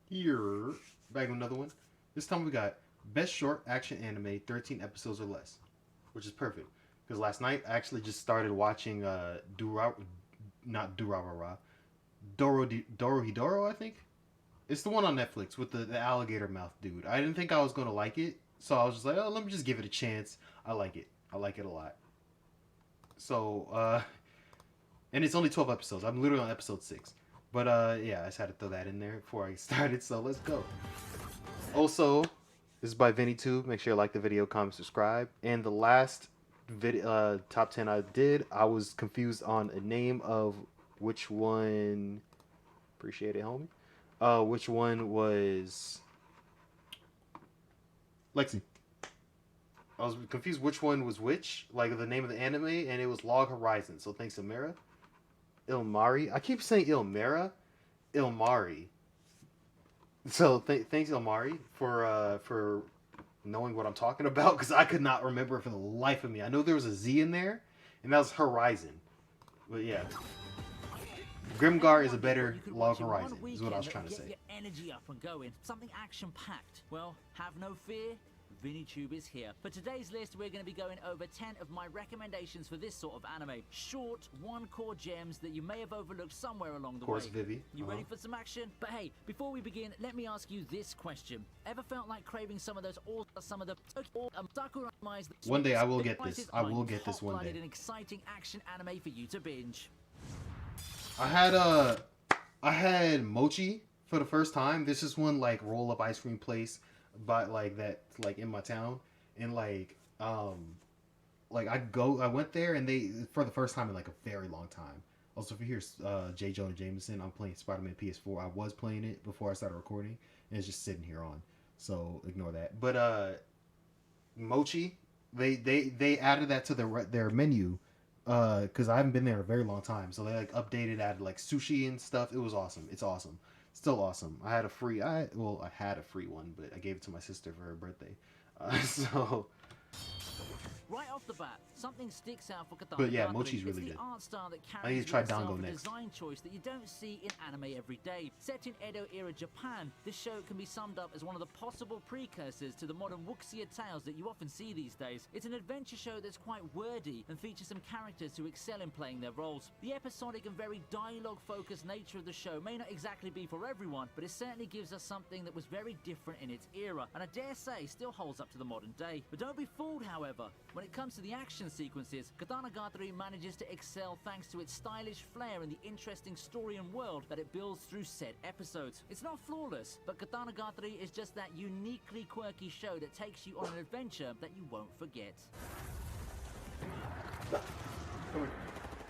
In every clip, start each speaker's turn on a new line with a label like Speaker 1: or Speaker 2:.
Speaker 1: Here, back with another one. This time we got best short action anime, 13 episodes or less, which is perfect. Because last night I actually just started watching not Durarara, Dorohedoro, I think. It's the one on Netflix with the alligator mouth dude. I didn't think I was gonna like it, so I was just like, oh, let me just give it a chance. I like it. I like it a lot. So, and it's only 12 episodes. I'm literally on episode 6. But yeah, I just had to throw that in there before I started. So let's go. Also, this is by Vinny2. Make sure you like the video, comment, subscribe. And the last video, top 10 I did, I was confused on a name of which one. Appreciate it, homie. Which one was Lexi? I was confused which one was which, like the name of the anime, and it was Log Horizon. So thanks, Amira. Ilmari. I keep saying Ilmera. Ilmari. So thanks, Ilmari, for knowing what I'm talking about, because I could not remember for the life of me. I know there was a Z in there, and that was Horizon. But yeah, Grimgar is a better Log Horizon, is what I was trying to say.
Speaker 2: Get your energy up and going. Something action-packed. Well, have no fear. VinnyTube is here. For today's list, we're going to be going over 10 of my recommendations for this sort of anime. Short, one-core gems that you may have overlooked somewhere along the way.
Speaker 1: Of course, Vivi.
Speaker 2: You ready for some action? But hey, before we begin, let me ask you this question. Ever felt like craving some of those
Speaker 1: One day I will get this. I will get this one day.
Speaker 2: An exciting action anime for you to binge.
Speaker 1: I had mochi for the first time. This is one like roll up ice cream place, but like that like in my town, and like I went there and they for the first time in like a very long time. Also, if you hear J. Jonah Jameson, I'm playing Spider-Man PS4. I was playing it before I started recording, and it's just sitting here on, so ignore that. But mochi, they added that to their menu because I haven't been there in a very long time. So they like updated, added like sushi and stuff. It was awesome. It's awesome. Still awesome. I had a free one, but I gave it to my sister for her birthday. So
Speaker 2: Right off the bat, something sticks out for Katana.
Speaker 1: But yeah, mochi's really good.
Speaker 2: Art style that
Speaker 1: I need
Speaker 2: carries
Speaker 1: to try
Speaker 2: itself
Speaker 1: dango
Speaker 2: a
Speaker 1: next.
Speaker 2: design choice that you don't see in anime every day. Set in Edo-era Japan, this show can be summed up as one of the possible precursors to the modern wuxia tales that you often see these days. It's an adventure show that's quite wordy and features some characters who excel in playing their roles. The episodic and very dialogue-focused nature of the show may not exactly be for everyone, but it certainly gives us something that was very different in its era, and I dare say still holds up to the modern day. But don't be fooled, however. When it comes to the action sequences, Katanagatari manages to excel thanks to its stylish flair and the interesting story and world that it builds through said episodes. It's not flawless, but Katanagatari is just that uniquely quirky show that takes you on an adventure that you won't forget.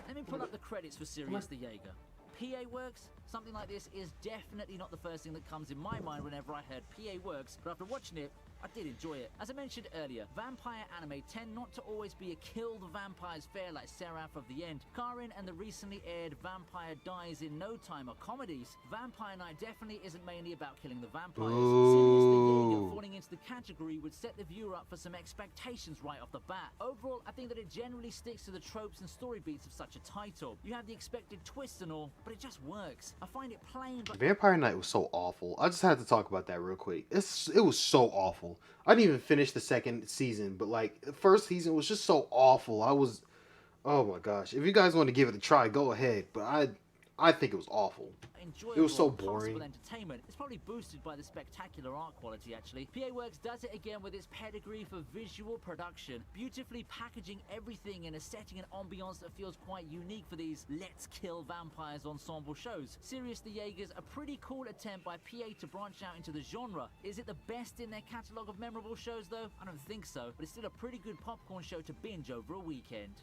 Speaker 2: Let me pull up the credits for Sirius the Jaeger. PA Works? Something like this is definitely not the first thing that comes in my mind whenever I heard PA Works, but after watching it, I did enjoy it. As I mentioned earlier, vampire anime tend not to always be a kill the vampires fair like Seraph of the End. Karin and the recently aired Vampire Dies in No Time are comedies. Vampire Night definitely isn't mainly about killing the vampires. Sirius the Jaeger falling into the category would set the viewer up for some expectations right off the bat. Overall, I think that it generally sticks to the tropes and story beats of such a title. You have the expected twists and all, but it just works. I find it plain but
Speaker 1: Vampire Night was so awful. I just had to talk about that real quick. It was so awful. I didn't even finish the second season, but like the first season was just so awful. Oh my gosh. If you guys want to give it a try, go ahead. But I think it was awful.
Speaker 2: enjoyable,
Speaker 1: It was so boring.
Speaker 2: possible entertainment. It's probably boosted by the spectacular art quality, actually. PA Works does it again with its pedigree for visual production, beautifully packaging everything in a setting and ambiance that feels quite unique for these let's kill vampires ensemble shows. Sirius the Jaegers, a pretty cool attempt by PA to branch out into the genre. Is it the best in their catalogue of memorable shows, though? I don't think so, but it's still a pretty good popcorn show to binge over a weekend.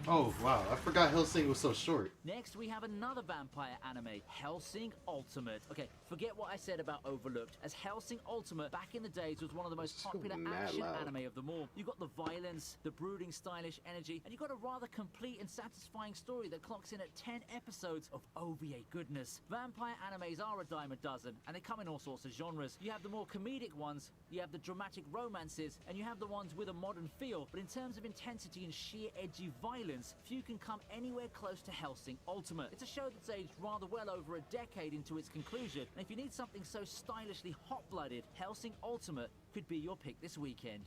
Speaker 1: Oh wow, I forgot Hellsing was so short.
Speaker 2: Next, we have another vampire anime, Hellsing Ultimate. Okay, forget what I said about Overlooked, as Hellsing Ultimate back in the days was one of the most popular action anime of them all. You got the violence, the brooding stylish energy, and you got a rather complete and satisfying story that clocks in at 10 episodes of OVA goodness. Vampire animes are a dime a dozen, and they come in all sorts of genres. You have the more comedic ones, you have the dramatic romances, and you have the ones with a modern feel, but in terms of intensity and sheer edgy violence, villains, few can come anywhere close to Hellsing Ultimate. It's a show that's aged rather well over a decade into its conclusion, and if you need something so stylishly hot-blooded, Hellsing Ultimate could be your pick this weekend.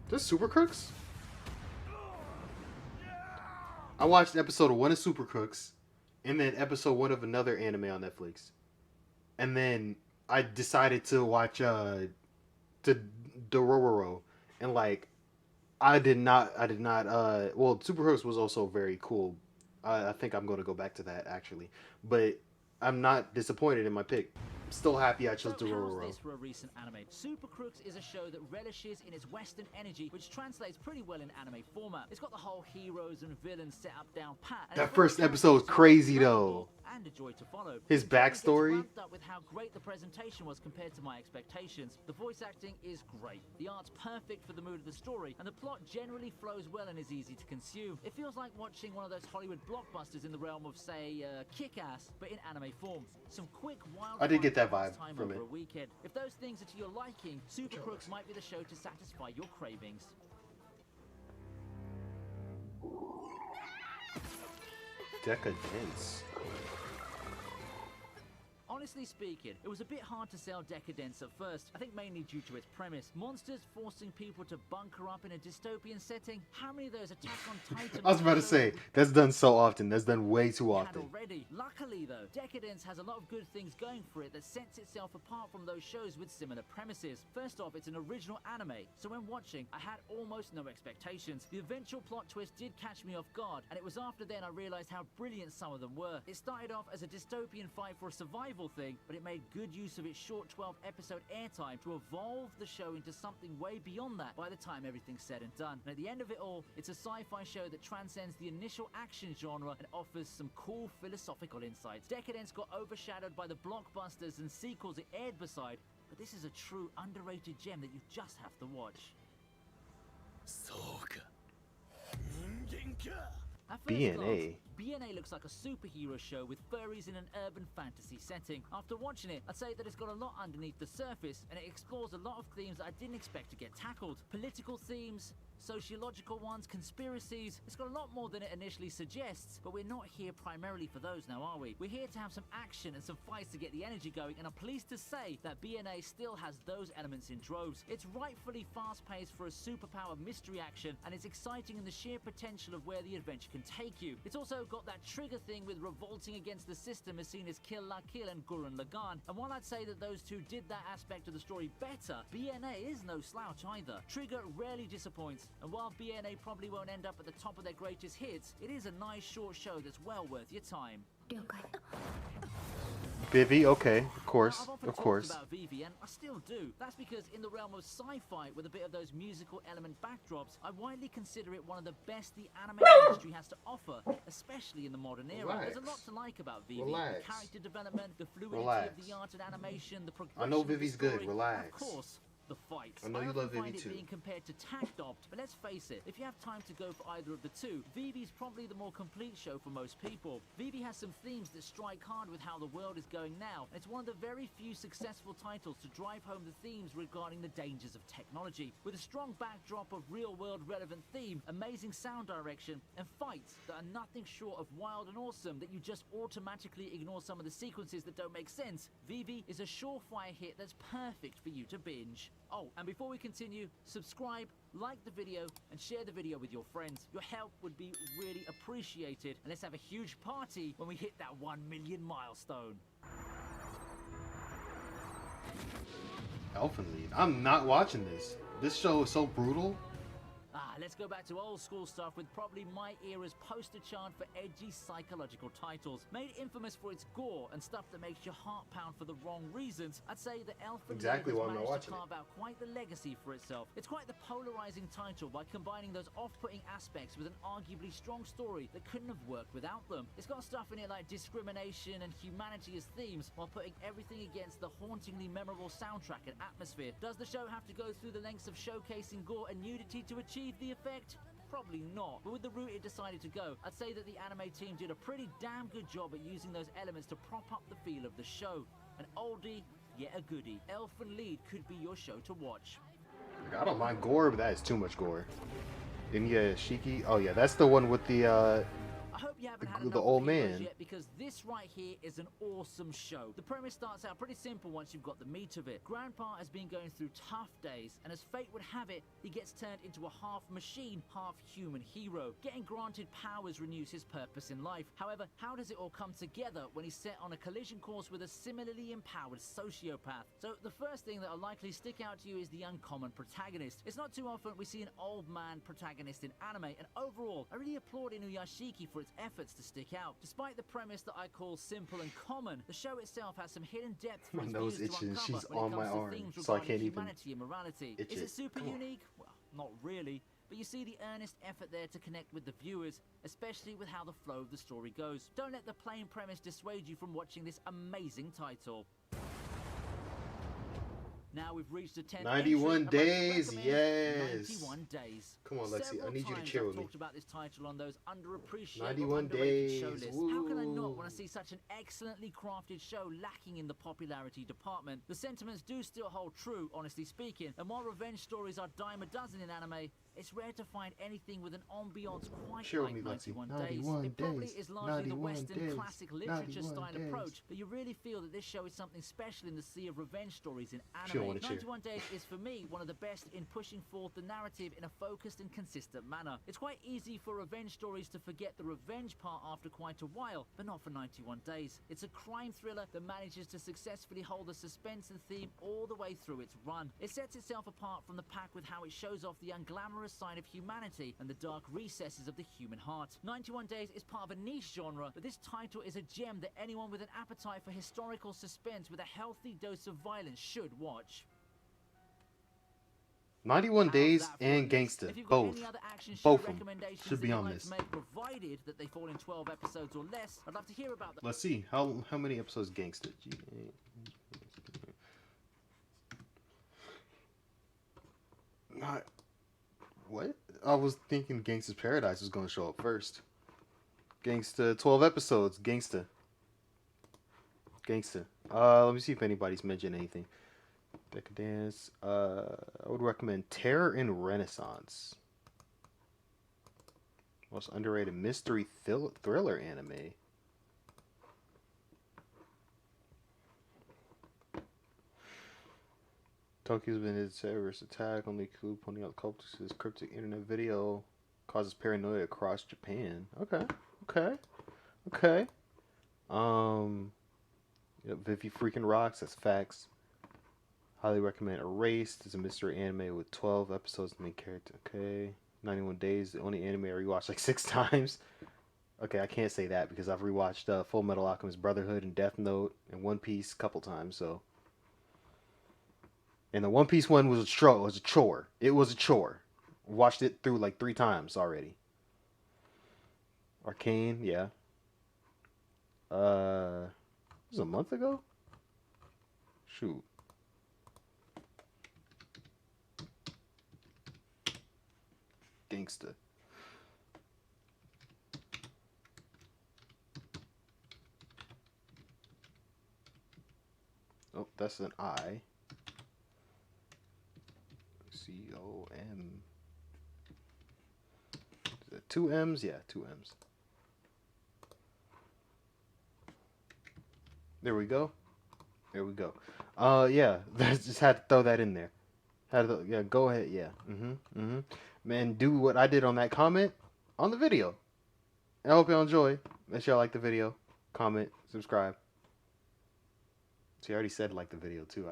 Speaker 1: This Super Crooks? I watched episode 1 of Super Crooks, and then episode 1 of another anime on Netflix. And then I decided to watch the Dororo, and like I did not well, Super Crooks was also very cool. I think I'm going to go back to that actually. But I'm not disappointed in my pick. Still happy I chose
Speaker 2: So
Speaker 1: Dororo.
Speaker 2: how's this for a recent anime? Super Crooks is a show that relishes in its Western energy, which translates pretty well in anime format. It's got the whole heroes and villains set up down pat.
Speaker 1: That first episode was crazy though.
Speaker 2: And a joy to follow.
Speaker 1: His backstory.
Speaker 2: Ramped up with how great the presentation was compared to my expectations. The voice acting is great. The art's perfect for the mood of the story, and the plot generally flows well and is easy to consume. It feels like watching one of those Hollywood blockbusters in the realm of, say, Kick-Ass, but in anime form. Some quick, wild.
Speaker 1: I did get that vibe
Speaker 2: time
Speaker 1: from
Speaker 2: over
Speaker 1: it.
Speaker 2: a weekend. If those things are to your liking, Super Crooks might be the show to satisfy your cravings.
Speaker 1: Decadence.
Speaker 2: Honestly speaking, it was a bit hard to sell Decadence at first. I think mainly due to its premise. Monsters forcing people to bunker up in a dystopian setting. How many of those Attack on Titan...
Speaker 1: I was about to say, that's done so often. That's done way too often.
Speaker 2: Already. Luckily though, Decadence has a lot of good things going for it that sets itself apart from those shows with similar premises. First off, it's an original anime, so when watching, I had almost no expectations. The eventual plot twist did catch me off guard, and it was after then I realized how brilliant some of them were. It started off as a dystopian fight for a survival thing, but it made good use of its short 12-episode airtime to evolve the show into something way beyond that by the time everything's said and done. And at the end of it all, it's a sci-fi show that transcends the initial action genre and offers some cool philosophical insights. Decadence got overshadowed by the blockbusters and sequels it aired beside, but this is a true underrated gem that you just have to watch. At first
Speaker 1: BNA.
Speaker 2: glance, BNA looks like a superhero show with furries in an urban fantasy setting. After watching it, I'd say that it's got a lot underneath the surface, and it explores a lot of themes that I didn't expect to get tackled. Political themes, sociological ones, conspiracies. It's got a lot more than it initially suggests, but we're not here primarily for those now, are we? We're here to have some action and some fights to get the energy going, and I'm pleased to say that BNA still has those elements in droves. It's rightfully fast-paced for a superpower mystery action, and it's exciting in the sheer potential of where the adventure can take you. It's also got that trigger thing with revolting against the system as seen as Kill La Kill and Gurren Lagann, and while I'd say that those two did that aspect of the story better, BNA is no slouch either. Trigger rarely disappoints, and while BNA probably won't end up at the top of their greatest hits, it is a nice short show that's well worth your time.
Speaker 1: Vivi, okay, of course,
Speaker 2: Now, I've often
Speaker 1: of
Speaker 2: talked
Speaker 1: course.
Speaker 2: about Vivi, and I still do. That's because in the realm of sci-fi, with a bit of those musical element backdrops, I widely consider it one of the best the anime industry has to offer, especially in the modern era.
Speaker 1: Relax.
Speaker 2: There's a lot to like about Vivi.
Speaker 1: Relax.
Speaker 2: The character development, the fluidity
Speaker 1: Relax.
Speaker 2: of the art and animation, the progression
Speaker 1: I know
Speaker 2: of the
Speaker 1: Vivi's good,
Speaker 2: story,
Speaker 1: relax.
Speaker 2: and of course, the fights.
Speaker 1: I know you
Speaker 2: often
Speaker 1: love Vivi
Speaker 2: find it
Speaker 1: too.
Speaker 2: being compared to Tacked-Opt, but let's face it, if you have time to go for either of the two, Vivi's probably the more complete show for most people. Vivi has some themes that strike hard with how the world is going now, and it's one of the very few successful titles to drive home the themes regarding the dangers of technology. With a strong backdrop of real-world relevant theme, amazing sound direction, and fights that are nothing short of wild and awesome that you just automatically ignore some of the sequences that don't make sense, Vivi is a surefire hit that's perfect for you to binge. Oh, and before we continue, subscribe, like the video, and share the video with your friends. Your help would be really appreciated, and let's have a huge party when we hit that 1 million milestone.
Speaker 1: Elfenlied. I'm not watching this. This show is so brutal.
Speaker 2: Let's go back to old school stuff with probably my era's poster child for edgy psychological titles. Made infamous for its gore and stuff that makes your heart pound for the wrong reasons, I'd say that Elfenlied
Speaker 1: Exactly
Speaker 2: has
Speaker 1: why I'm not
Speaker 2: managed to
Speaker 1: watching
Speaker 2: carve out quite the legacy for itself. It's quite the polarizing title by combining those off-putting aspects with an arguably strong story that couldn't have worked without them. It's got stuff in it like discrimination and humanity as themes, while putting everything against the hauntingly memorable soundtrack and atmosphere. Does the show have to go through the lengths of showcasing gore and nudity to achieve the effect? Probably not, but with the route it decided to go, I'd say that the anime team did a pretty damn good job at using those elements to prop up the feel of the show. An oldie, yet a goodie. Elfenlied could be your show to watch.
Speaker 1: I don't mind gore, but that is too much gore. Shiki. Oh yeah, that's the one with
Speaker 2: I hope you haven't had
Speaker 1: the
Speaker 2: enough of
Speaker 1: old
Speaker 2: heroes
Speaker 1: man.
Speaker 2: yet, because this right here is an awesome show. The premise starts out pretty simple once you've got the meat of it. Grandpa has been going through tough days, and as fate would have it, he gets turned into a half machine, half human hero. Getting granted powers renews his purpose in life. However, how does it all come together when he's set on a collision course with a similarly empowered sociopath? So the first thing that'll likely stick out to you is the uncommon protagonist. It's not too often we see an old man protagonist in anime, and overall, I really applaud Inuyashiki for its efforts to stick out. Despite the premise that I call simple and common, the show itself has some hidden depth for
Speaker 1: My
Speaker 2: its
Speaker 1: nose
Speaker 2: viewers to
Speaker 1: itching.
Speaker 2: uncover
Speaker 1: She's
Speaker 2: when it
Speaker 1: on
Speaker 2: comes
Speaker 1: my
Speaker 2: to
Speaker 1: arm,
Speaker 2: themes
Speaker 1: so I
Speaker 2: regarding
Speaker 1: can't even
Speaker 2: humanity and morality.
Speaker 1: itch
Speaker 2: Is it
Speaker 1: it.
Speaker 2: super
Speaker 1: Come on.
Speaker 2: unique? Well, not really. But you see the earnest effort there to connect with the viewers, especially with how the flow of the story goes. Don't let the plain premise dissuade you from watching this amazing title. Now we've reached the 10th
Speaker 1: 91
Speaker 2: entry,
Speaker 1: days,
Speaker 2: and
Speaker 1: yes.
Speaker 2: 91 days.
Speaker 1: Come on, Lexi, I
Speaker 2: Several
Speaker 1: need you to
Speaker 2: times
Speaker 1: cheer
Speaker 2: I've
Speaker 1: with me.
Speaker 2: talked about this title on those underappreciated
Speaker 1: 91
Speaker 2: or underrated show
Speaker 1: days,
Speaker 2: lists. How can I not
Speaker 1: woo.
Speaker 2: when I see such an excellently crafted show lacking in the popularity department? The sentiments do still hold true, honestly speaking, and while revenge stories are dime a dozen in anime, it's rare to find anything with an ambiance quite
Speaker 1: Share with
Speaker 2: like
Speaker 1: me, Lexi.
Speaker 2: 91
Speaker 1: 91
Speaker 2: days. It probably
Speaker 1: days,
Speaker 2: is largely the
Speaker 1: 91
Speaker 2: Western
Speaker 1: days,
Speaker 2: classic literature
Speaker 1: 91
Speaker 2: style
Speaker 1: days.
Speaker 2: approach, but you really feel that this show is something special in the sea of revenge stories in
Speaker 1: She don't
Speaker 2: anime.
Speaker 1: wanna cheer.
Speaker 2: 91 Days is for me one of the best in pushing forth the narrative in a focused and consistent manner. It's quite easy for revenge stories to forget the revenge part after quite a while, but not for 91 Days. It's a crime thriller that manages to successfully hold the suspense and theme all the way through its run. It sets itself apart from the pack with how it shows off the unglamorous side of humanity and the dark recesses of the human heart. 91 Days is part of a niche genre, but this title is a gem that anyone with an appetite for historical suspense with a healthy dose of violence should watch.
Speaker 1: 91
Speaker 2: How's
Speaker 1: Days
Speaker 2: that for
Speaker 1: and
Speaker 2: a list?
Speaker 1: Gangsta,
Speaker 2: If you've got
Speaker 1: both.
Speaker 2: any other action show
Speaker 1: Both of them
Speaker 2: recommendations
Speaker 1: should
Speaker 2: that
Speaker 1: be
Speaker 2: you'd
Speaker 1: on
Speaker 2: like
Speaker 1: this.
Speaker 2: to make, provided that they fall in 12 episodes or less, I'd love to hear about them.
Speaker 1: Let's see how many episodes Gangsta. Not what? I was thinking Gangsta's Paradise was going to show up first. Gangsta, 12 episodes. Gangsta. Let me see if anybody's mentioned anything. Decadence. I would recommend Terror in Renaissance. Most underrated mystery thriller anime. Tokyo's been hit terrorist attack. Only clue pointing out the culprits to this cryptic internet video causes paranoia across Japan. Okay. Yep, Vivi freaking rocks. That's facts. Highly recommend Erased. It's a mystery anime with 12 episodes. The main character. Okay. 91 Days. The only anime I rewatched like 6 times. Okay, I can't say that because I've rewatched Full Metal Alchemist Brotherhood and Death Note and One Piece a couple times. So. And the One Piece one was a chore. It was a chore. Watched it through like 3 times already. Arcane, yeah. It was a month ago? Shoot. Gangsta. Oh, that's an I. C-O-M. Is it 2 M's? Yeah, 2 M's. There we go. Yeah, just had to throw that in there. Yeah, go ahead, yeah. Man, do what I did on that comment on the video. I hope y'all enjoy. Make sure y'all like the video, comment, subscribe. See, I already said like the video too.